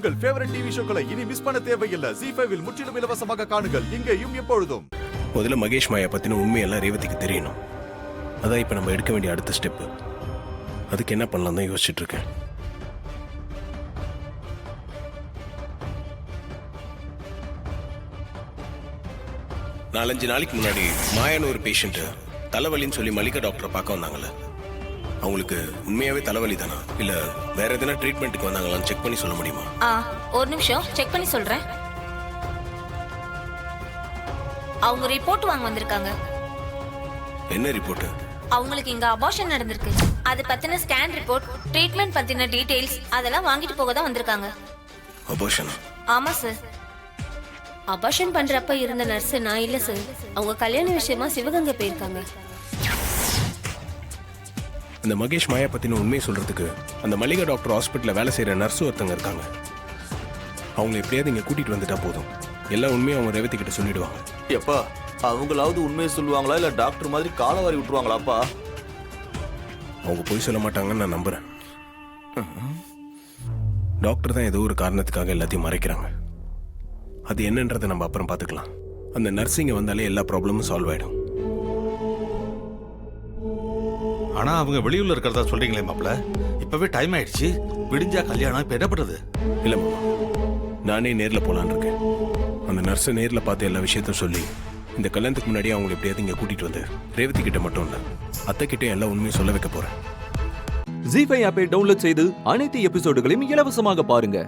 உங்கள் favourite TV ஷோக்களை இனி miss பண்ண தேவையில்லை. ZEE5 இல் முற்றிலும் இலவசமாக காணுங்கள். இங்கேயும் எப்பொழுதும். முதல்ல மகேஷ் மாயா பத்தின உண்மையெல்லாம் ரேவதிக்கு தெரியணும். அதான் இப்ப நம்ம எடுக்க வேண்டிய அடுத்த ஸ்டெப். அதுக்கு என்ன பண்ணலாம் தான் யோசிச்சுட்டு இருக்கேன். நாலஞ்சு நாளைக்கு முன்னாடி மாயான்னு ஒரு பேஷண்ட் தலைவலின்னு சொல்லி மல்லிகா டாக்டரை பார்க்க வந்தாங்கல்ல, அவங்களுக்கு உண்மையாவே தலைவலி தானா இல்ல வேற எதனா ட்ரீட்மெண்ட்டுக்கு வந்தாங்களான்னு செக் பண்ணி சொல்ல முடியுமா? ஒரு நிமிஷம் செக் பண்ணி சொல்றேன். அவங்க ரிப்போர்ட் வாங்க வந்திருக்காங்க. என்ன ரிப்போர்ட்? அவங்களுக்கு இங்க அபார்ஷன் நடந்திருக்கு. அது பத்தின ஸ்கேன் ரிப்போர்ட், ட்ரீட்மெண்ட் பத்தின டீடைல்ஸ் அதெல்லாம் வாங்கிட்டு போக தான் வந்திருக்காங்க. அபார்ஷனா? ஆமா சார். அபார்ஷன் பண்றப்ப இருந்த நர்ஸ் நான் இல்ல சார். அவங்க கல்யாண விஷயமா சிவகங்கை போயிருக்காங்க. அந்த மகேஷ் மாயா பத்தின உண்மையை சொல்றதுக்கு அந்த மல்லிகா டாக்டர் ஹாஸ்பிட்டல்ல வேலை செய்யற நர்ஸ் ஒருத்தங்க இருக்காங்க. அவங்க எப்படியாவது இங்க கூட்டிட்டு வந்துட்டா போதும். எல்லா உண்மையும் அவங்க ரேவதி கிட்ட சொல்லிடுவாங்க. எப்பா அவங்களாவது உண்மையை சொல்லுவாங்களா இல்ல டாக்டர் மாதிரி காலவாரி விட்டுருவாங்களாப்பா? அவங்க போய் சொல்ல மாட்டாங்கன்னு நான் நம்புறேன். டாக்டர் தான் ஏதோ ஒரு காரணத்துக்காக எல்லாத்தையும் மறைக்கிறாங்க. அது என்னன்றதை நம்ம அப்புறம் பார்த்துக்கலாம். அந்த நர்சிங்க வந்தாலே எல்லா ப்ராப்ளமும் சால்வ் ஆயிடும். ஆனா அவங்க வெளியூர்ல இருக்கிறதா சொல்றீங்களே மாப்ள, இப்பவே டைம் ஆயிடுச்சு. விடிஞ்சா கல்யாணம், இப்ப என்ன பண்றது? இல்ல மாமா, நானே நேர்ல போலான்னு இருக்கேன். அந்த நர்ஸை நேர்ல பார்த்து எல்லா விஷயத்தையும் சொல்லி இந்த கல்யாணத்துக்கு முன்னாடி அவங்க எப்படியாவது இங்க கூட்டிட்டு வந்து ரேவதி கிட்ட மட்டும் இல்ல அத்தை கிட்ட எல்லா உண்மையும் சொல்ல வைக்க போறேன். ZEE5 ஆப்பை டவுன்லோட் செய்து அனைத்து எபிசோடுகளையும் இலவசமாக பாருங்க.